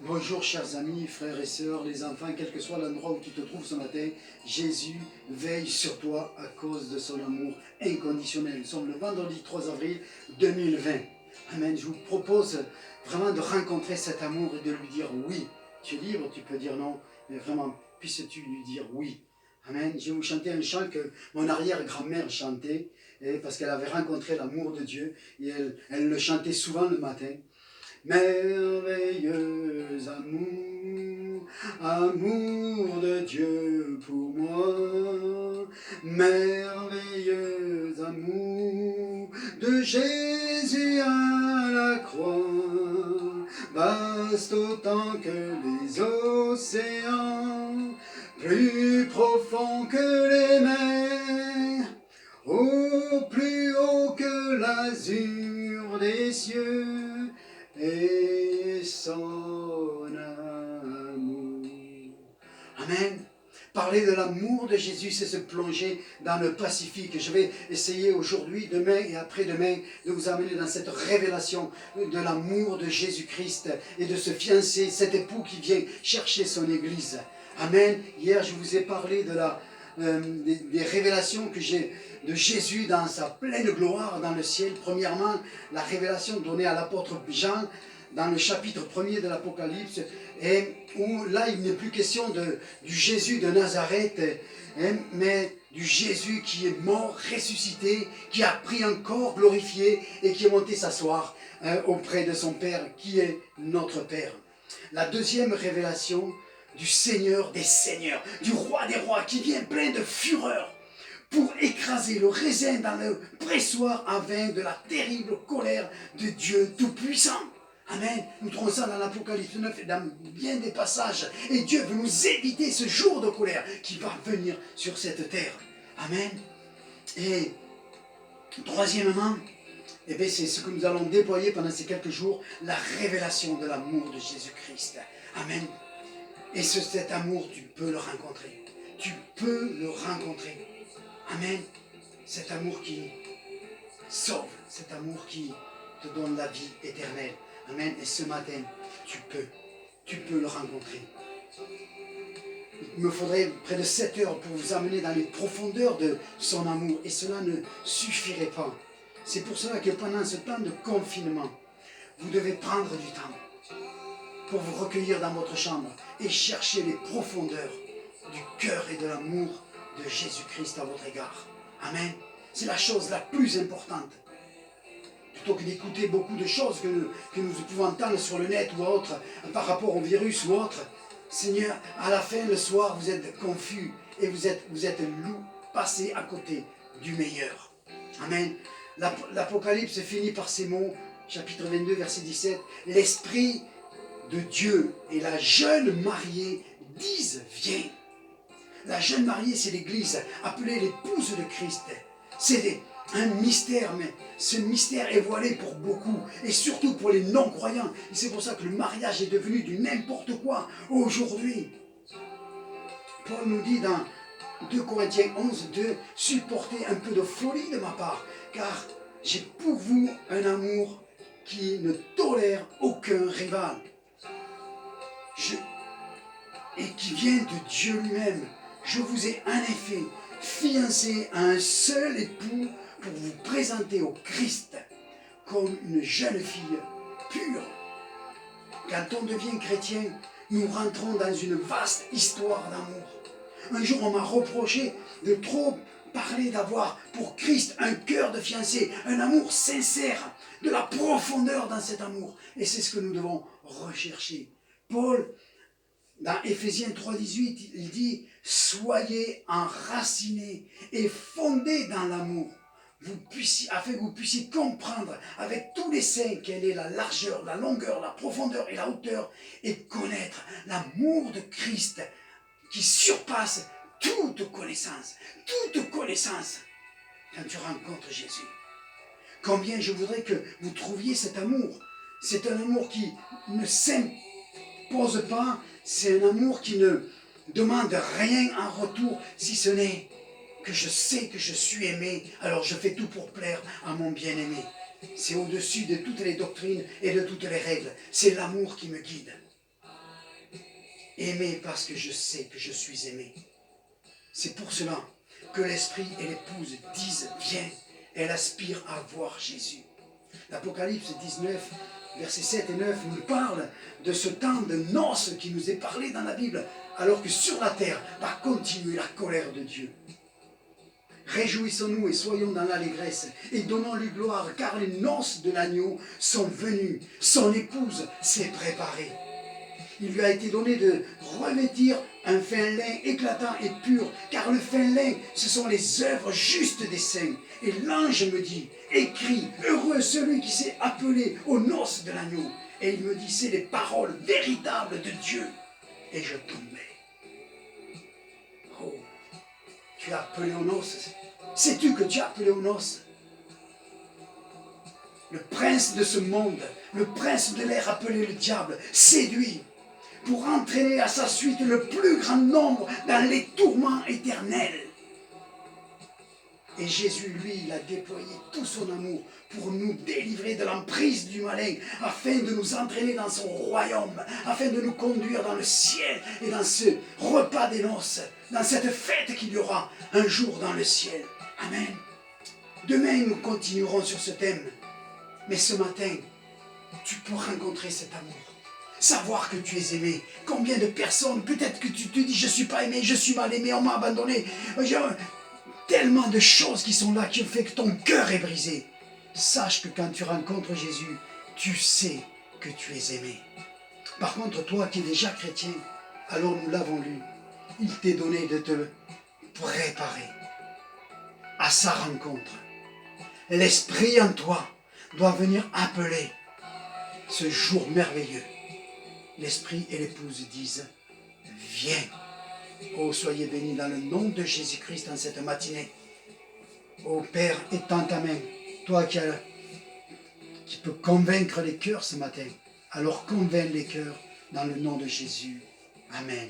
Bonjour chers amis, frères et sœurs, les enfants, quel que soit l'endroit où tu te trouves ce matin, Jésus veille sur toi à cause de son amour inconditionnel. Nous sommes le vendredi 3 avril 2020. Amen. Je vous propose vraiment de rencontrer cet amour et de lui dire oui. Tu es libre, tu peux dire non, mais vraiment, puisses-tu lui dire oui. Amen. Je vais vous chanter un chant que mon arrière-grand-mère chantait, parce qu'elle avait rencontré l'amour de Dieu, et elle le chantait souvent le matin. Merveilleux amour, amour de Dieu pour moi. Merveilleux amour de Jésus à la croix. Vaste autant que les océans, plus profond que les mers, au plus haut que l'azur des cieux. Et son amour. Amen. Parler de l'amour de Jésus, c'est se plonger dans le Pacifique. Je vais essayer aujourd'hui, demain et après-demain de vous amener dans cette révélation de l'amour de Jésus-Christ et de ce fiancé, cet époux qui vient chercher son église. Amen. Hier, je vous ai parlé de des révélations que j'ai de Jésus dans sa pleine gloire dans le ciel. Premièrement, la révélation donnée à l'apôtre Jean dans le chapitre 1er de l'Apocalypse, et où là il n'est plus question du Jésus de Nazareth, mais du Jésus qui est mort, ressuscité, qui a pris un corps glorifié et qui est monté s'asseoir auprès de son Père, qui est notre Père. La deuxième révélation du Seigneur des Seigneurs, du Roi des Rois, qui vient plein de fureur pour écraser le raisin dans le pressoir à vin de la terrible colère de Dieu Tout-Puissant. Amen. Nous trouvons ça dans l'Apocalypse 9 et dans bien des passages. Et Dieu veut nous éviter ce jour de colère qui va venir sur cette terre. Amen. Et troisièmement, c'est ce que nous allons déployer pendant ces quelques jours, la révélation de l'amour de Jésus-Christ. Amen. Et cet amour, tu peux le rencontrer. Tu peux le rencontrer. Amen. Cet amour qui sauve, cet amour qui te donne la vie éternelle. Amen. Et ce matin, tu peux le rencontrer. Il me faudrait près de 7 heures pour vous amener dans les profondeurs de son amour. Et cela ne suffirait pas. C'est pour cela que pendant ce temps de confinement, vous devez prendre du temps pour vous recueillir dans votre chambre et chercher les profondeurs du cœur et de l'amour de Jésus-Christ à votre égard. Amen. C'est la chose la plus importante. Plutôt que d'écouter beaucoup de choses que nous pouvons entendre sur le net ou autre, par rapport au virus ou autre, Seigneur, à la fin, le soir, vous êtes confus et vous êtes loup, passé à côté du meilleur. Amen. L'Apocalypse finit par ces mots, chapitre 22, verset 17. L'Esprit de Dieu et la jeune mariée disent, viens. La jeune mariée, c'est l'Église, appelée l'épouse de Christ. C'est un mystère, mais ce mystère est voilé pour beaucoup, et surtout pour les non-croyants. Et c'est pour ça que le mariage est devenu du n'importe quoi aujourd'hui. Paul nous dit dans 2 Corinthiens 11, de supporter un peu de folie de ma part, car j'ai pour vous un amour qui ne tolère aucun rival. Et qui vient de Dieu lui-même. Je vous ai en effet fiancé à un seul époux pour vous présenter au Christ comme une jeune fille pure. Quand on devient chrétien, nous rentrons dans une vaste histoire d'amour. Un jour, on m'a reproché de trop parler d'avoir pour Christ un cœur de fiancé, un amour sincère, de la profondeur dans cet amour. Et c'est ce que nous devons rechercher. Paul, dans Éphésiens 3,18, il dit « Soyez enracinés et fondés dans l'amour, afin que vous puissiez comprendre avec tous les saints quelle est la largeur, la longueur, la profondeur et la hauteur, et connaître l'amour de Christ qui surpasse toute connaissance quand tu rencontres Jésus. Combien je voudrais que vous trouviez cet amour. C'est un amour qui ne s'impose pas, c'est un amour qui ne demande rien en retour, si ce n'est que je sais que je suis aimé, alors je fais tout pour plaire à mon bien-aimé. C'est au-dessus de toutes les doctrines et de toutes les règles. C'est l'amour qui me guide. Aimé parce que je sais que je suis aimé. C'est pour cela que l'Esprit et l'épouse disent « Viens ». Elle aspire à voir Jésus. L'Apocalypse 19, versets 7 et 9 nous parle de ce temps de noces qui nous est parlé dans la Bible, alors que sur la terre va continuer la colère de Dieu. Réjouissons-nous et soyons dans l'allégresse et donnons-lui gloire, car les noces de l'agneau sont venues, son épouse s'est préparée. Il lui a été donné de revêtir un fin lin éclatant et pur, car le fin lin, ce sont les œuvres justes des saints. Et l'ange me dit, écris, heureux celui qui s'est appelé aux noces de l'agneau. Et il me dit, c'est les paroles véritables de Dieu. Et je tombais. Oh, tu es appelé aux noces. Sais-tu que tu es appelé aux noces? Le prince de ce monde, le prince de l'air appelé le diable, séduit pour entraîner à sa suite le plus grand nombre dans les tourments éternels. Et Jésus, lui, il a déployé tout son amour pour nous délivrer de l'emprise du malin, afin de nous entraîner dans son royaume, afin de nous conduire dans le ciel et dans ce repas des noces, dans cette fête qu'il y aura un jour dans le ciel. Amen. Demain, nous continuerons sur ce thème. Mais ce matin, tu peux rencontrer cet amour. Savoir que tu es aimé. Combien de personnes, peut-être que tu te dis, je ne suis pas aimé, je suis mal aimé, on m'a abandonné. Tellement de choses qui sont là, qui ont fait que ton cœur est brisé. Sache que quand tu rencontres Jésus, tu sais que tu es aimé. Par contre, toi qui es déjà chrétien, alors nous l'avons lu, il t'est donné de te préparer à sa rencontre. L'Esprit en toi doit venir appeler ce jour merveilleux. L'Esprit et l'épouse disent, viens. Oh, soyez bénis dans le nom de Jésus-Christ en cette matinée. Oh Père, étends ta main, toi qui peux convaincre les cœurs ce matin, alors convainc les cœurs dans le nom de Jésus. Amen.